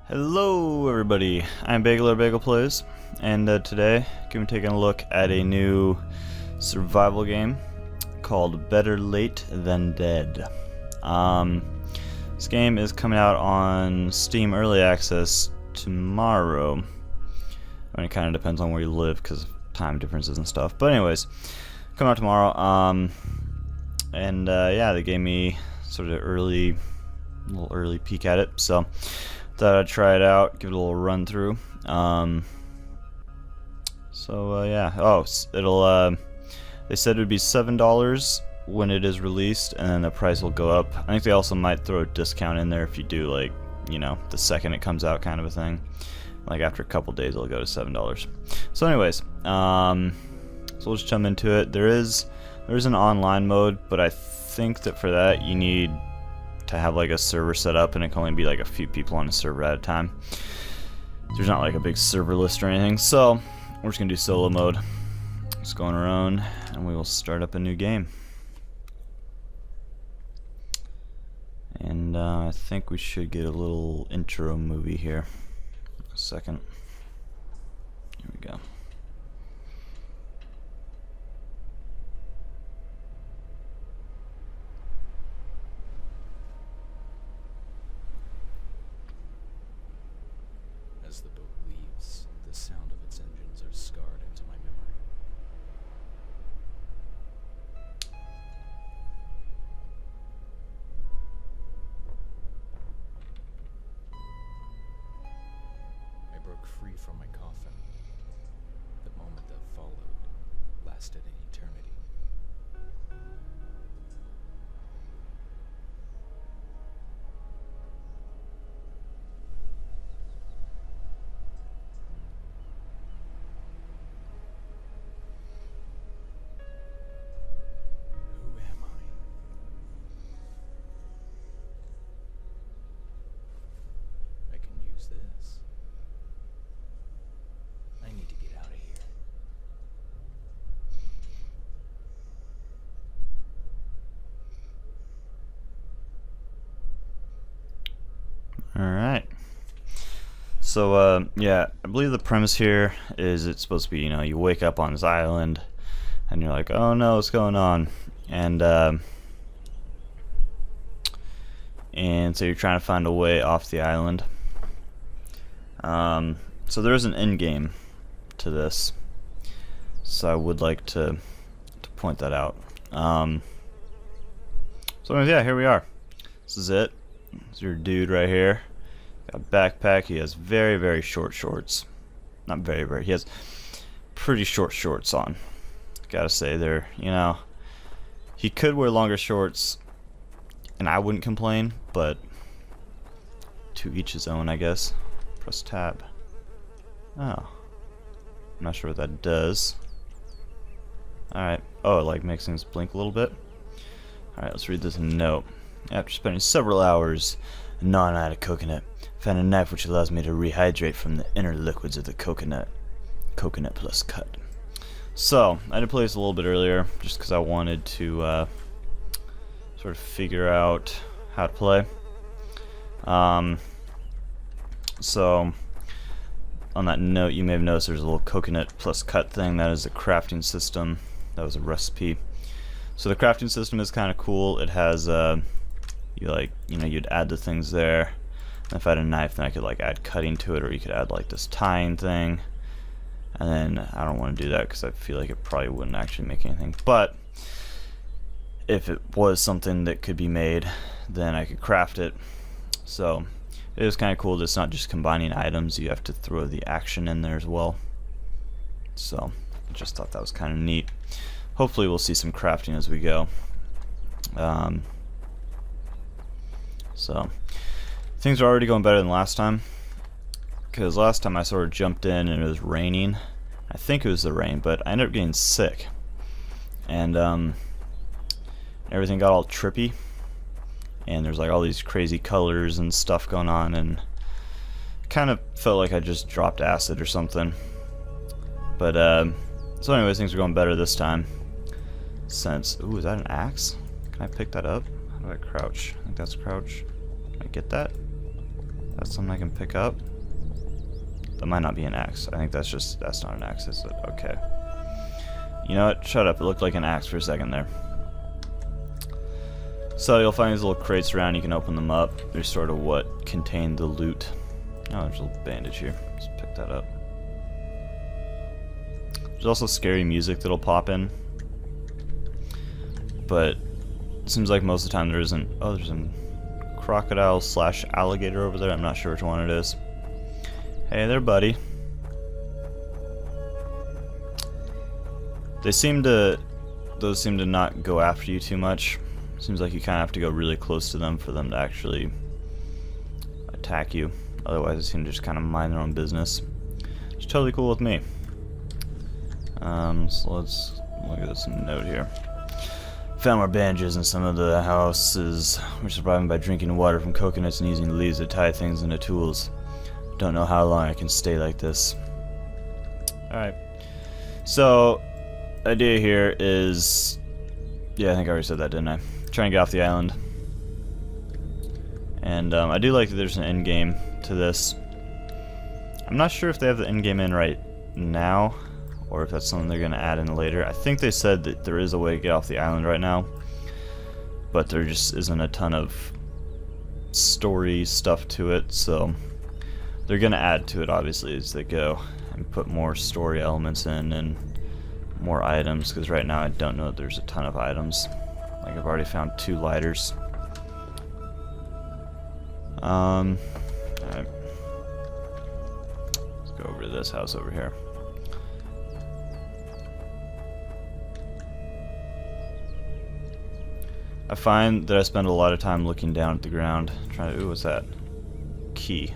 Hello everybody, I'm Bagel Plays, and today I'm taking a look at a new survival game called Better Late Than Dead. This game is coming out on Steam Early Access tomorrow. I mean, it kind of depends on where you live because of time differences and stuff, but anyways, coming out tomorrow. Yeah, they gave me sort of a little early peek at it, so thought I'd try it out, give it a little run through. Yeah. Oh, they said it would be $7 when it is released, and then the price will go up. I think they also might throw a discount in there if you do, like, you know, the second it comes out kind of a thing. Like after a couple days it'll go to $7. So anyways, so we'll just jump into it. There is an online mode, but I think that for that you need to have like a server set up, and it can only be like a few people on a server at a time. There's not like a big server list or anything, so we're just gonna do solo mode. Just going around, and we will start up a new game. And I think we should get a little intro movie here. A second. Here we go. As the boat leaves, the sound of its engines are scarred into my memory. I broke free from my coffin. The moment that followed lasted an eternity. Who am I? I can use this. I need to get out of here. Alright. So, yeah, I believe the premise here is it's supposed to be, you know, you wake up on this island, and you're like, oh no, what's going on? And so you're trying to find a way off the island. So there is an end game to this, so I would like to point that out. So anyways, yeah, here we are. This is it. This is your dude right here. Got a backpack. He has very, very short shorts. Not very, very. He has pretty short shorts on. Gotta say, they're, you know, he could wear longer shorts, and I wouldn't complain, but to each his own, I guess. Press tab. Oh. I'm not sure what that does. Alright. Oh, it like makes things blink a little bit. Alright, let's read this note. After spending several hours gnawing at a coconut, found a knife which allows me to rehydrate from the inner liquids of the coconut. Coconut plus cut. So, I did play this a little bit earlier, just because I wanted to sort of figure out how to play. So, on that note, you may have noticed there's a little coconut plus cut thing. That is a crafting system. That was a recipe. So the crafting system is kind of cool. It has you'd add the things there. And if I had a knife, then I could like add cutting to it, or you could add like this tying thing. And then I don't want to do that because I feel like it probably wouldn't actually make anything. But if it was something that could be made, then I could craft it. So it is kind of cool that it's not just combining items, you have to throw the action in there as well. So I just thought that was kind of neat. Hopefully we'll see some crafting as we go. So things are already going better than last time, because last time I sort of jumped in and it was raining. I think it was the rain, but I ended up getting sick, and everything got all trippy, and there's like all these crazy colors and stuff going on, and kind of felt like I just dropped acid or something. But so anyways, things are going better this time. Since, ooh, is that an axe? Can I pick that up? How do I crouch? I think that's crouch. Can I get that? That's something I can pick up? That might not be an axe. I think that's not an axe, is it? Okay. You know what? Shut up. It looked like an axe for a second there. So you'll find these little crates around. You can open them up. They're sort of what contain the loot. Oh, there's a little bandage here. Let's pick that up. There's also scary music that'll pop in. But it seems like most of the time there isn't. Oh, there's a crocodile slash alligator over there. I'm not sure which one it is. Hey there, buddy. Those seem to not go after you too much. Seems like you kind of have to go really close to them for them to actually attack you. Otherwise, they seem to just kind of mind their own business. It's totally cool with me. So let's look at this note here. Found more bandages in some of the houses. We're surviving by drinking water from coconuts and using leaves to tie things into tools. Don't know how long I can stay like this. Alright. So, the idea here is... Yeah, I think I already said that, didn't I? Trying to get off the island. And I do like that there's an end game to this. I'm not sure if they have the end game in right now, or if that's something they're going to add in later. I think they said that there is a way to get off the island right now, but there just isn't a ton of story stuff to it, so they're going to add to it obviously as they go and put more story elements in and more items, because right now I don't know that there's a ton of items. Like, I've already found 2 lighters. Alright. Let's go over to this house over here. I find that I spend a lot of time looking down at the ground, trying to... Ooh, what's that? Key.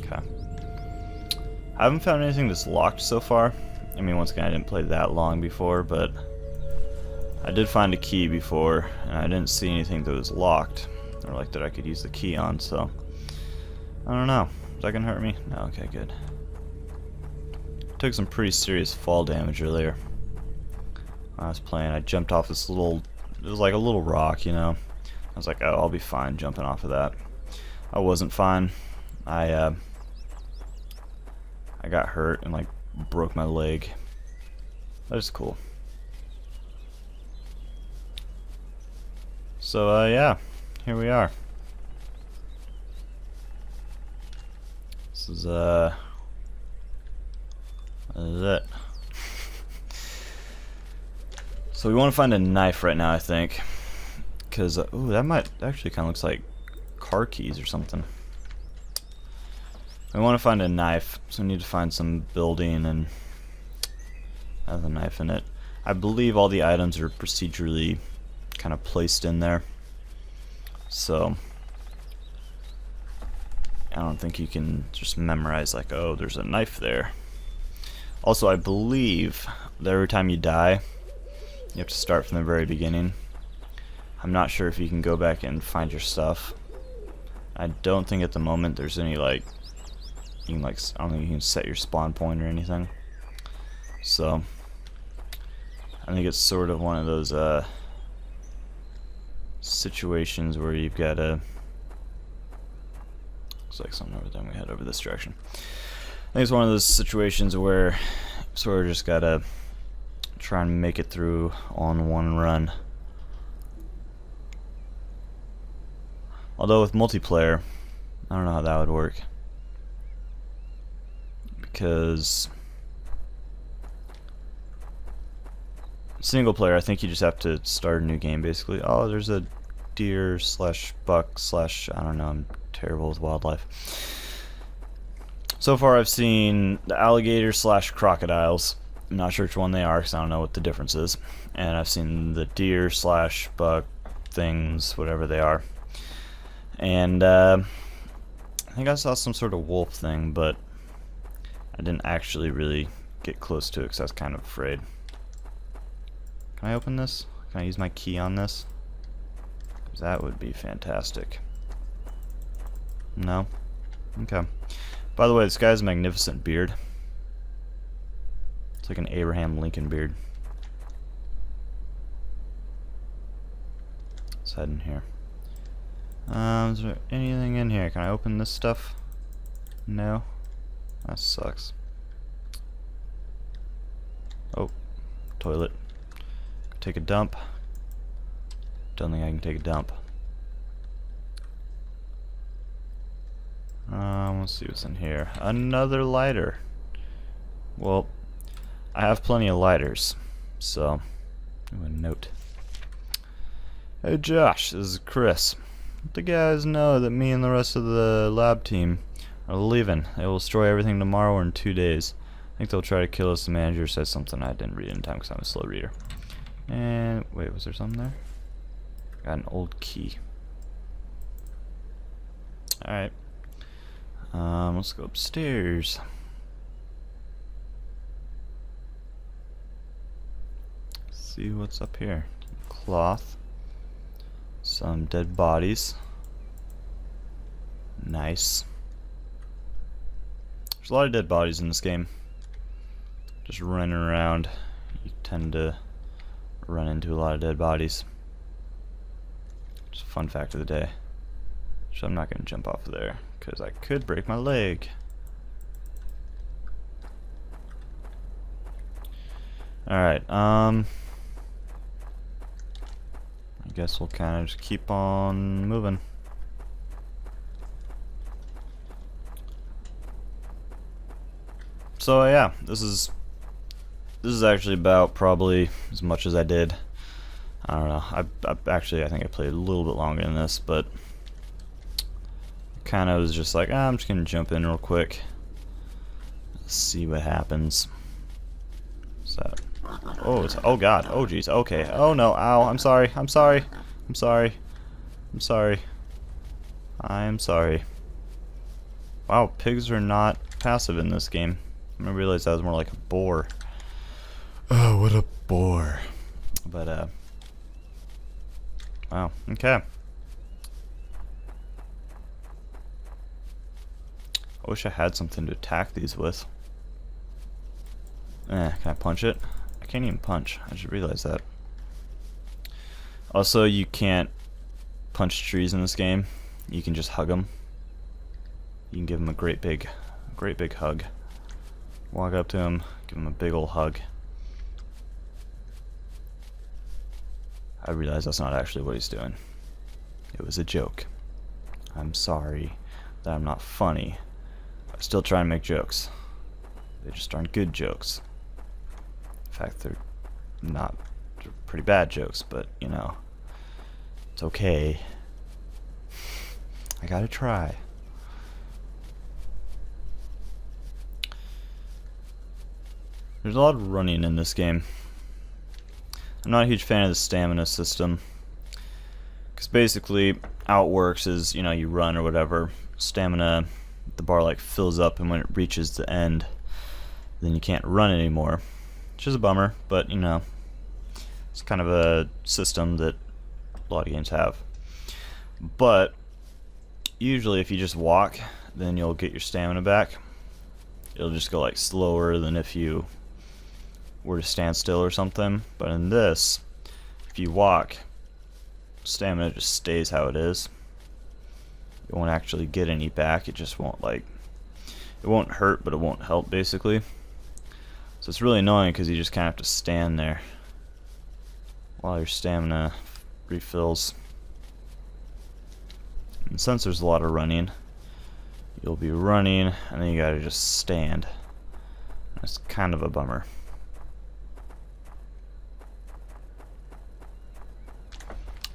Okay. I haven't found anything that's locked so far. I mean, once again, I didn't play that long before, but I did find a key before, and I didn't see anything that was locked, or like that I could use the key on, so I don't know. Is that gonna hurt me? No, okay, good. Took some pretty serious fall damage earlier when I was playing. I jumped off this little, it was like a little rock, you know. I was like, oh, I'll be fine jumping off of that. I wasn't fine. I got hurt and like broke my leg. That was cool. So yeah, here we are. This is it. So we want to find a knife right now, I think, because ooh, that might actually kind of looks like car keys or something. We want to find a knife, so we need to find some building and have a knife in it. I believe all the items are procedurally kind of placed in there, so I don't think you can just memorize like, oh, there's a knife there. Also, I believe that every time you die, you have to start from the very beginning. I'm not sure if you can go back and find your stuff. I don't think at the moment there's any like, you can like, I don't think you can set your spawn point or anything. So I think it's sort of one of those situations where you've got to, looks like something over there, we head over this direction. I think it's one of those situations where you sort of just gotta try and make it through on one run. Although with multiplayer, I don't know how that would work, because single player, I think you just have to start a new game basically. Oh, there's a deer slash buck slash, I don't know, I'm terrible with wildlife. So far I've seen the alligator slash crocodiles. I'm not sure which one they are because I don't know what the difference is. And I've seen the deer slash buck things, whatever they are. And I think I saw some sort of wolf thing, but I didn't actually really get close to it because I was kind of afraid. Can I open this? Can I use my key on this? 'Cause that would be fantastic. No? Okay. By the way, this guy has a magnificent beard. It's like an Abraham Lincoln beard. Let's head in here. Is there anything in here? Can I open this stuff? No. That sucks. Oh, toilet. Take a dump. Don't think I can take a dump. Let's see what's in here. Another lighter. Well, I have plenty of lighters, so a note. Hey Josh, this is Chris. Let the guys know that me and the rest of the lab team are leaving. They will destroy everything tomorrow or in 2 days. I think they'll try to kill us. The manager said something I didn't read in time because I'm a slow reader. And wait, was there something there? Got an old key. Alright. Let's go upstairs. See what's up here. Cloth. Some dead bodies. Nice. There's a lot of dead bodies in this game. Just running around, you tend to run into a lot of dead bodies. Just a fun fact of the day. So I'm not going to jump off of there, because I could break my leg. Alright, I guess we'll kind of just keep on moving. So yeah, this is actually about probably as much as I did. I don't know. I think I played a little bit longer than this, but kind of was just like, I'm just gonna jump in real quick, see what happens. What's that? Oh, it's, oh god. Oh jeez. Okay. Oh no. Ow. I'm sorry. I'm sorry. I'm sorry. I'm sorry. I'm sorry. Wow, pigs are not passive in this game. I realized that was more like a boar. Oh, what a bore. But, wow, okay. I wish I had something to attack these with. Can I punch it? I can't even punch. I just realized that. Also, you can't punch trees in this game. You can just hug them. You can give them a great big hug. Walk up to him, give him a big old hug. I realize that's not actually what he's doing. It was a joke. I'm sorry that I'm not funny. I still try and make jokes. They just aren't good jokes. In fact, they're pretty bad jokes, but you know, it's okay. I gotta try. There's a lot of running in this game. I'm not a huge fan of the stamina system, because basically how it works is, you know, you run or whatever, stamina, the bar like fills up, and when it reaches the end, then you can't run anymore, which is a bummer, but you know, it's kind of a system that a lot of games have. But usually if you just walk, then you'll get your stamina back. It'll just go like slower than if you were to stand still or something. But in this, if you walk, stamina just stays how it is. You won't actually get any back. It just won't, like, it won't hurt, but it won't help basically. So it's really annoying because you just kind of have to stand there while your stamina refills. And since there's a lot of running, you'll be running and then you gotta just stand. That's kind of a bummer.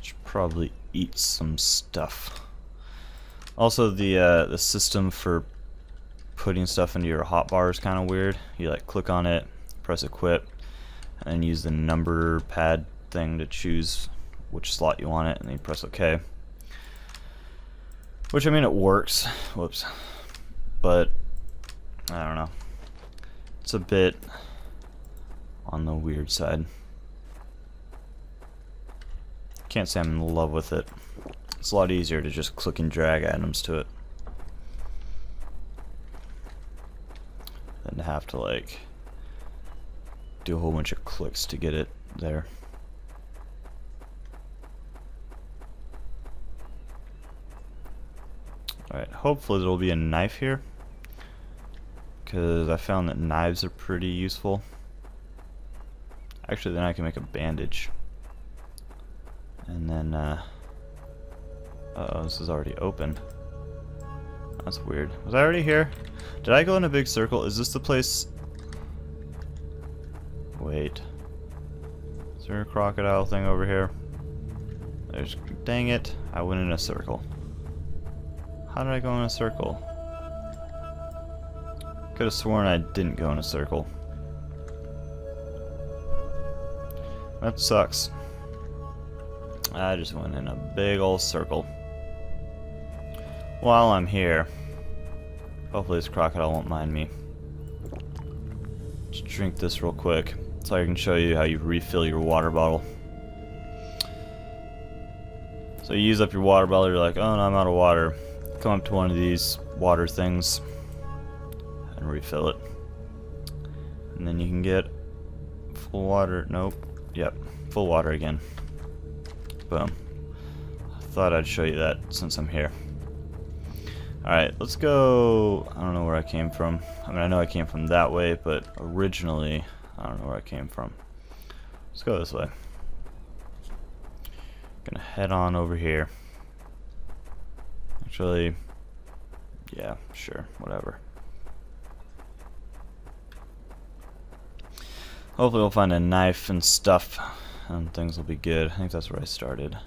Should probably eat some stuff. Also, the system for putting stuff into your hotbar is kind of weird. You like click on it, press equip, and then use the number pad thing to choose which slot you want it, and then you press OK. Which, I mean, it works. Whoops. But I don't know. It's a bit on the weird side. Can't say I'm in love with it. It's a lot easier to just click and drag items to it than to have to like do a whole bunch of clicks to get it there. Alright, hopefully there will be a knife here, because I found that knives are pretty useful. Actually, then I can make a bandage. And then, uh-oh, this is already open. That's weird. Was I already here? Did I go in a big circle? Is this the place? Wait. Is there a crocodile thing over here? There's... Dang it. I went in a circle. How did I go in a circle? Could have sworn I didn't go in a circle. That sucks. I just went in a big old circle. While I'm here, hopefully this crocodile won't mind me. Just drink this real quick so I can show you how you refill your water bottle. So you use up your water bottle, you're like, oh no, I'm out of water. Come up to one of these water things and refill it. And then you can get full water. Nope. Yep. Full water again. Boom. I thought I'd show you that since I'm here. Alright, let's go... I don't know where I came from. I mean, I know I came from that way, but originally, I don't know where I came from. Let's go this way. Gonna head on over here. Actually, yeah, sure, whatever. Hopefully we'll find a knife and stuff, and things will be good. I think that's where I started.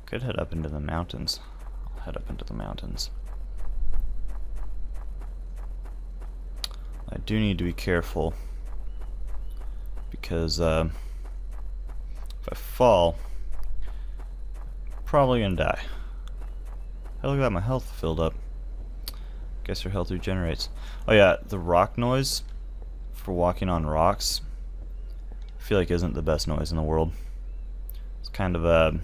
Could head up into the mountains. I'll head up into the mountains. I do need to be careful, because if I fall, I'm probably gonna die. Hey, look at that, my health filled up. Guess your health regenerates. Oh yeah, the rock noise for walking on rocks, I feel like isn't the best noise in the world. It's kind of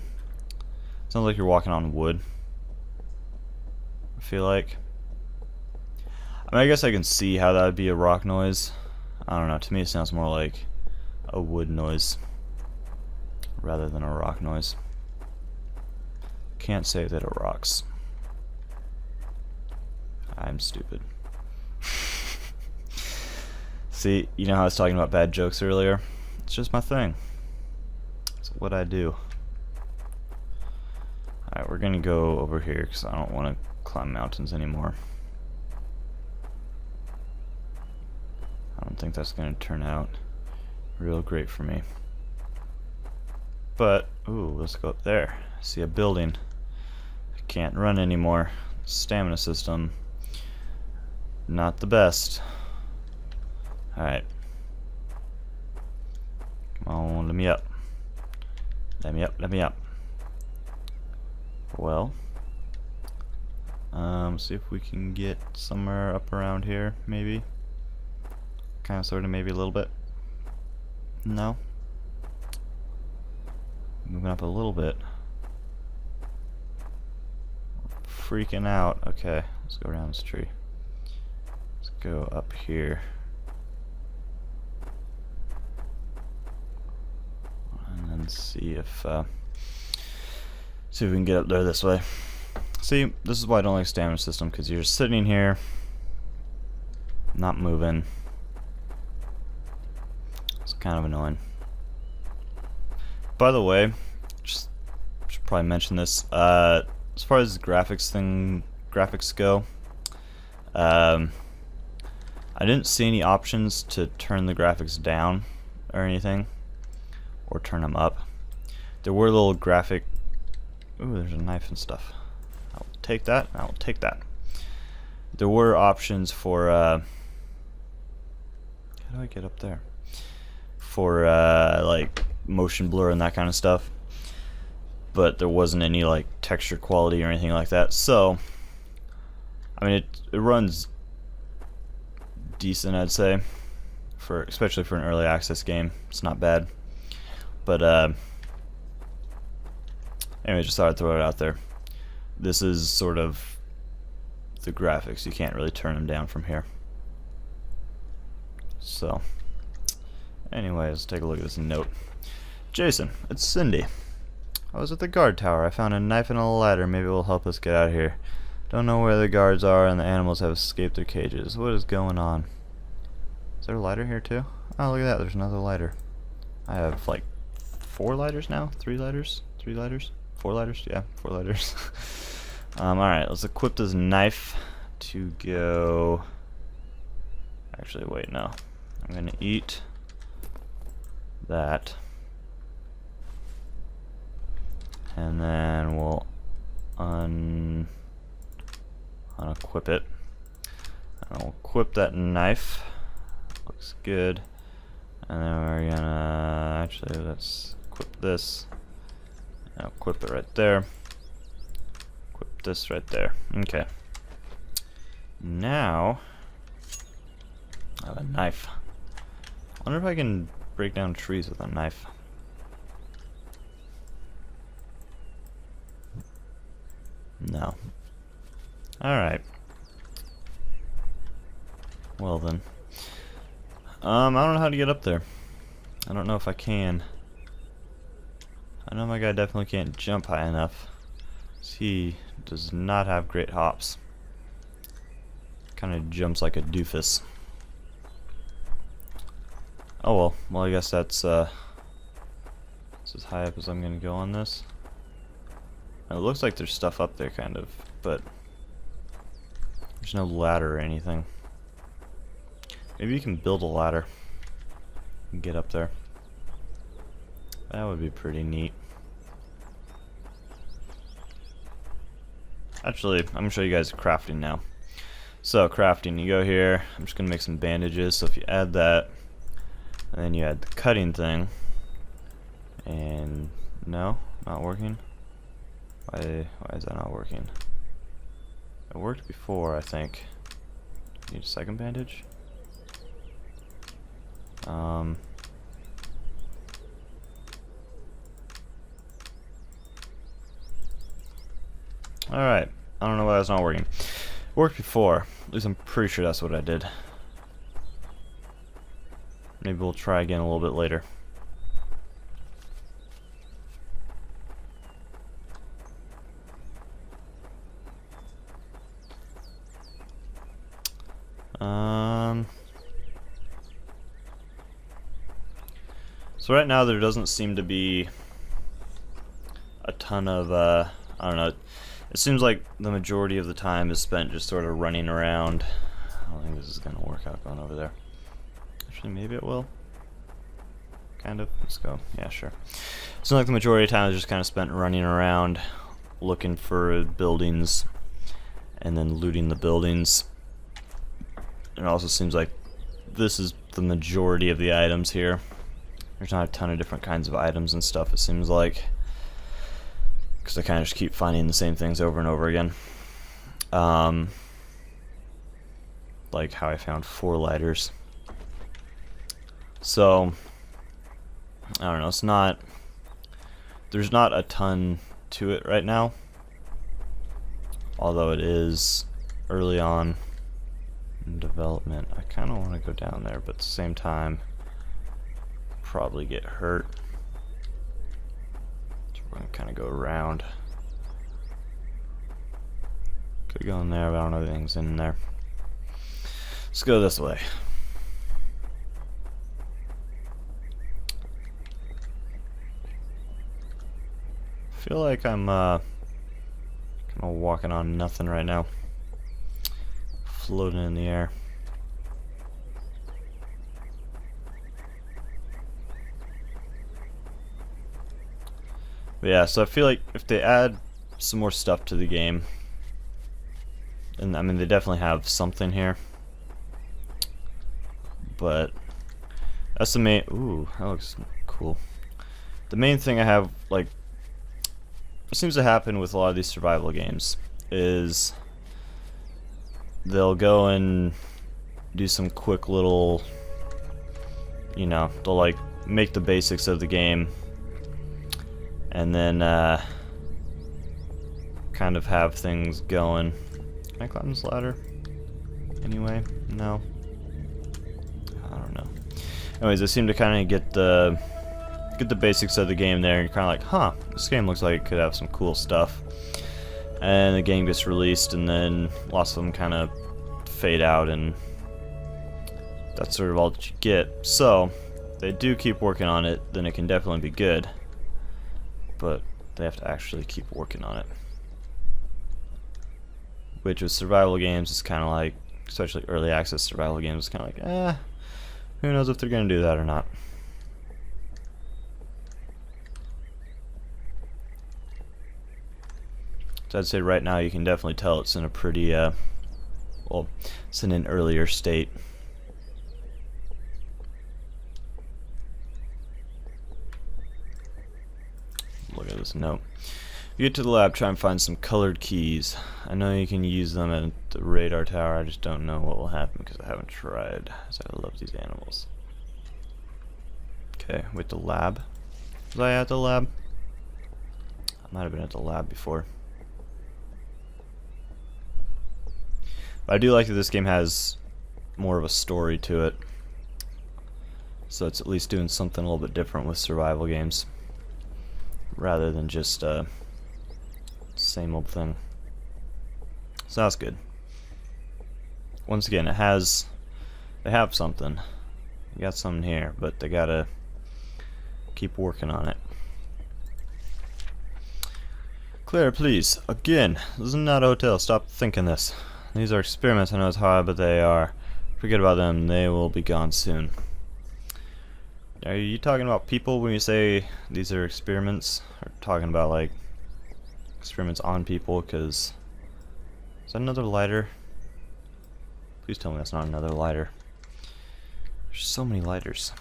sounds like you're walking on wood, I feel like. I mean, I guess I can see how that would be a rock noise. I don't know, to me it sounds more like a wood noise rather than a rock noise. Can't say that it rocks. I'm stupid. See, you know how I was talking about bad jokes earlier? It's just my thing. It's what I do. Alright, we're gonna go over here because I don't want to climb mountains anymore. I don't think that's gonna turn out real great for me. But, ooh, let's go up there. I see a building. I can't run anymore. Stamina system, not the best. Alright. Come on, let me up. Let me up, let me up. Well, see if we can get somewhere up around here, maybe. Kind of, sort of, maybe a little bit. No. Moving up a little bit. Freaking out. Okay, let's go around this tree. Let's go up here. And then see if we can get up there this way. See, this is why I don't like stamina system, because you're just sitting here, not moving. It's kind of annoying. By the way, just should probably mention this. As far as graphics go, I didn't see any options to turn the graphics down or anything, or turn them up. There were little graphic. Ooh, there's a knife and stuff. I will take that. I will take that. There were options for. How do I get up there? For like motion blur and that kind of stuff, but there wasn't any like texture quality or anything like that. So, I mean, it runs decent, I'd say, especially for an early access game. It's not bad. But anyway, just thought I'd throw it out there. This is sort of the graphics. You can't really turn them down from here. So, anyways, let's take a look at this note. Jason, it's Cindy. I was at the guard tower. I found a knife and a ladder. Maybe it will help us get out of here. Don't know where the guards are, and the animals have escaped their cages. What is going on? Is there a lighter here too? Oh, look at that. There's another lighter. I have like 4 lighters now? 3 lighters? 3 lighters? 4 lighters? Yeah, 4 lighters. Alright, let's equip this knife to go... Actually, wait, no. I'm gonna eat that. And then we'll unequip it. And I'll equip that knife. Looks good. And then we're gonna actually let's equip this. And equip it right there. Equip this right there. Okay. Now I have a knife. I wonder if I can break down trees with a knife. No. Alright. Well then. I don't know how to get up there. I don't know if I can. I know my guy definitely can't jump high enough. He does not have great hops. Kinda jumps like a doofus. Oh well. Well, I guess that's as high up as I'm gonna go on this. It looks like there's stuff up there, kind of, but there's no ladder or anything. Maybe you can build a ladder and get up there. That would be pretty neat. Actually, I'm gonna show you guys crafting now. So, crafting, you go here. I'm just gonna make some bandages. So if you add that, and then you add the cutting thing, and no, not working. Why is that not working? It worked before, I think. Need a second bandage? Alright. I don't know why that's not working. Worked before. At least I'm pretty sure that's what I did. Maybe we'll try again a little bit later. So right now there doesn't seem to be a ton of, I don't know, it seems like the majority of the time is spent just sort of running around. I don't think this is going to work out going over there. Actually, maybe it will. Kind of. Let's go. Yeah, sure. Seems like the majority of the time is just kind of spent running around, looking for buildings, and then looting the buildings. It also seems like this is the majority of the items here. There's not a ton of different kinds of items and stuff, it seems like. Because I kind of just keep finding the same things over and over again. Like how I found 4 lighters. So, I don't know, it's not... There's not a ton to it right now. Although it is early on in development. I kind of want to go down there, but at the same time, probably get hurt. So we're going to kind of go around. Could go in there, but I don't know if anything's in there. Let's go this way. I feel like I'm kind of walking on nothing right now. Floating in the air. But yeah, so I feel like if they add some more stuff to the game, and I mean they definitely have something here, but that's the main. Ooh, that looks cool. The main thing I have, like, what seems to happen with a lot of these survival games is they'll go and do some quick little, you know, they'll like make the basics of the game and then kind of have things going. Can I climb this ladder? Anyway, no. I don't know. Anyways, I seem to kind of get the get the basics of the game there, and you're kind of like, huh, this game looks like it could have some cool stuff. And the game gets released, and then lots of them kind of fade out, and that's sort of all that you get. So, if they do keep working on it, then it can definitely be good. But they have to actually keep working on it. Which with survival games is kind of like, especially early access survival games, is kind of like, who knows if they're going to do that or not. So I'd say right now you can definitely tell it's in a pretty, well, it's in an earlier state. Look at this note. You get to the lab, try and find some colored keys. I know you can use them at the radar tower, I just don't know what will happen because I haven't tried, as I love these animals. Okay, with the lab. Was I at the lab? I might have been at the lab before. But I do like that this game has more of a story to it. So it's at least doing something a little bit different with survival games. Rather than just same old thing. So that's good. Once again, they have something. You got something here, but they gotta keep working on it. Claire, please, again, this is not a hotel. Stop thinking this. These are experiments. I know it's hard, but they are. Forget about them. They will be gone soon. Are you talking about people when you say these are experiments? Or talking about like experiments on people? Because is that another lighter? Please tell me that's not another lighter. There's so many lighters.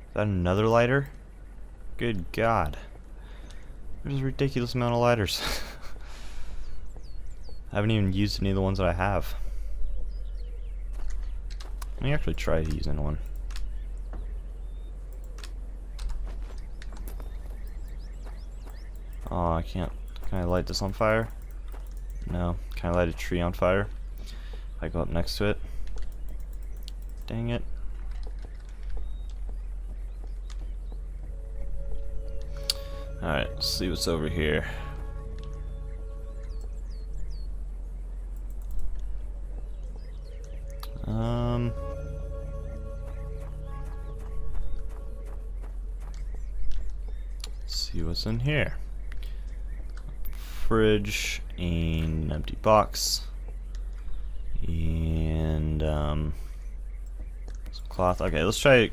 Is that another lighter? Good God. There's a ridiculous amount of lighters. I haven't even used any of the ones that I have. Let me actually try using one. Oh, I can't. Can I light this on fire? No. Can I light a tree on fire? If I go up next to it? Dang it. Alright, let's see what's over here. Let's see what's in here. Fridge and an empty box and some cloth. Okay, let's try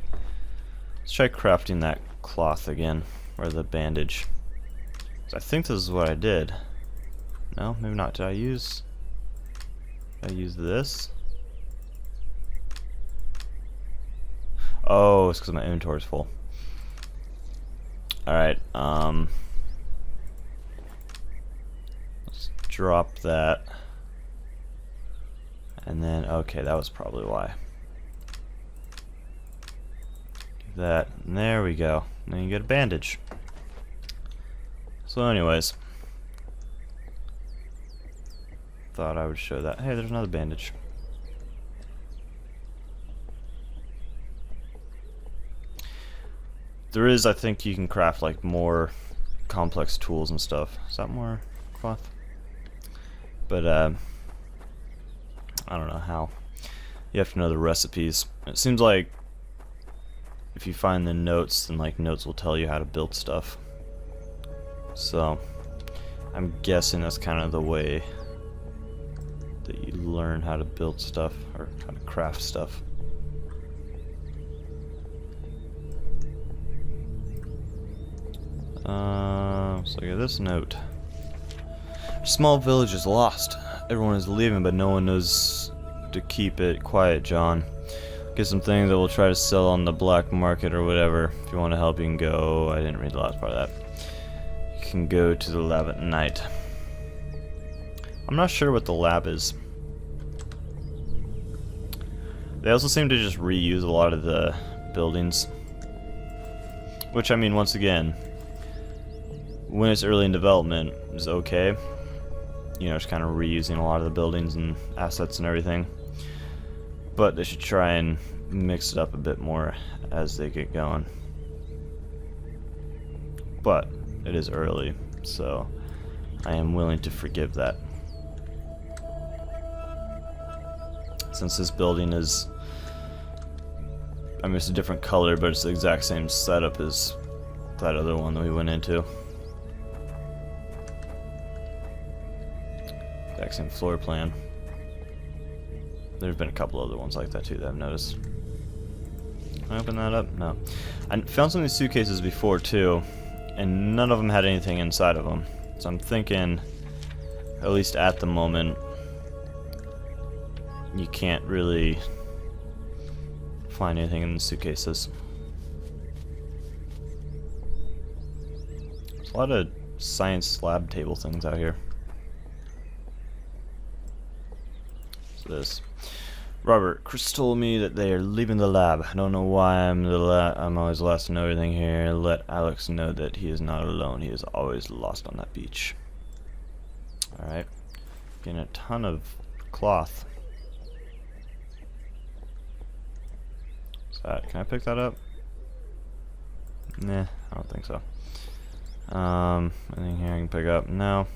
crafting that cloth again, or the bandage. So I think this is what I did. No, maybe not. Did I use this? Oh, it's because my inventory is full. Alright, let's drop that. And then, okay, that was probably why. Do that, and there we go. And then you get a bandage. So anyways, thought I would show that. Hey, there's another bandage. There is, I think you can craft like more complex tools and stuff. Is that more cloth? But I don't know how. You have to know the recipes. It seems like if you find the notes, then like notes will tell you how to build stuff. So I'm guessing that's kind of the way that you learn how to build stuff or how to craft stuff. So look at this note. A small village is lost. Everyone is leaving, but no one knows to keep it quiet, John. Get some things that we'll try to sell on the black market or whatever. If you want to help, you can go. I didn't read the last part of that. You can go to the lab at night. I'm not sure what the lab is. They also seem to just reuse a lot of the buildings. Which, I mean, once again, when it's early in development, is okay. You know, just kind of reusing a lot of the buildings and assets and everything. But they should try and mix it up a bit more as they get going. But it is early, so I am willing to forgive that. Since this building is, I mean, it's a different color, but it's the exact same setup as that other one that we went into. Exact same floor plan. There's been a couple other ones like that too that I've noticed. Can I open that up? No. I found some of these suitcases before too, and none of them had anything inside of them. So I'm thinking, at least at the moment, you can't really find anything in the suitcases. There's a lot of science lab table things out here. What's this? Robert, Chris told me that they are leaving the lab. I don't know why I'm always the last to know everything here. Let Alex know that he is not alone. He is always lost on that beach. Alright. Getting a ton of cloth. What's that? Can I pick that up? Nah, I don't think so. Anything here I can pick up? No.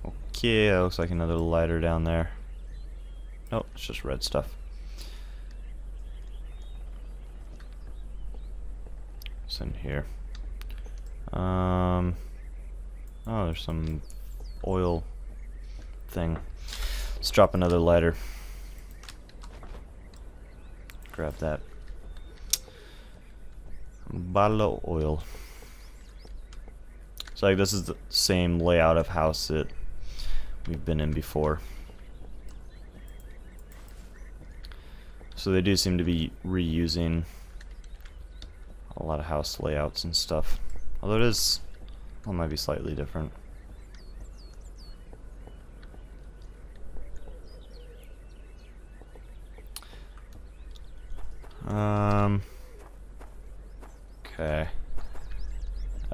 Okay, that looks like another lighter down there. Nope, it's just red stuff. What's in here? Oh, there's some oil thing. Let's drop another lighter. Grab that. Bottle of oil. So like this is the same layout of house that we've been in before. So they do seem to be reusing a lot of house layouts and stuff. Although it might be slightly different. Okay.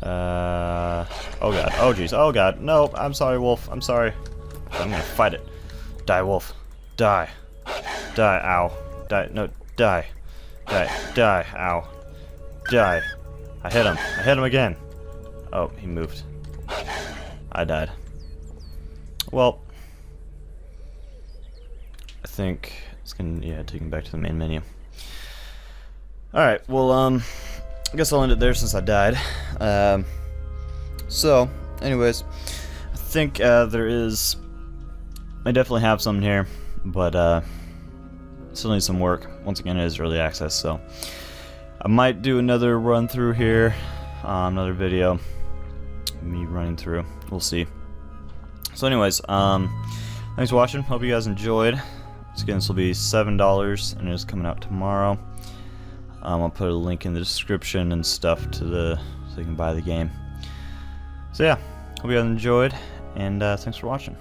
Oh god. Oh jeez. Oh god. No, I'm sorry, wolf. I'm sorry. I'm gonna fight it. Die, wolf. Die. Die. Ow. Die. No. Die. Die. Die. Ow. Die. I hit him. I hit him again. Oh, he moved. I died. Well, I think it's gonna, yeah, take him back to the main menu. Alright, well, I guess I'll end it there since I died. So, anyways, I think there is, I definitely have some here, but still need some work. Once again, it is early access, so I might do another run through here, another video, me running through. We'll see. So anyways, thanks for watching. Hope you guys enjoyed. Once again, this will be $7, and it is coming out tomorrow. I'll put a link in the description and stuff to so you can buy the game. So yeah, hope you guys enjoyed, and thanks for watching.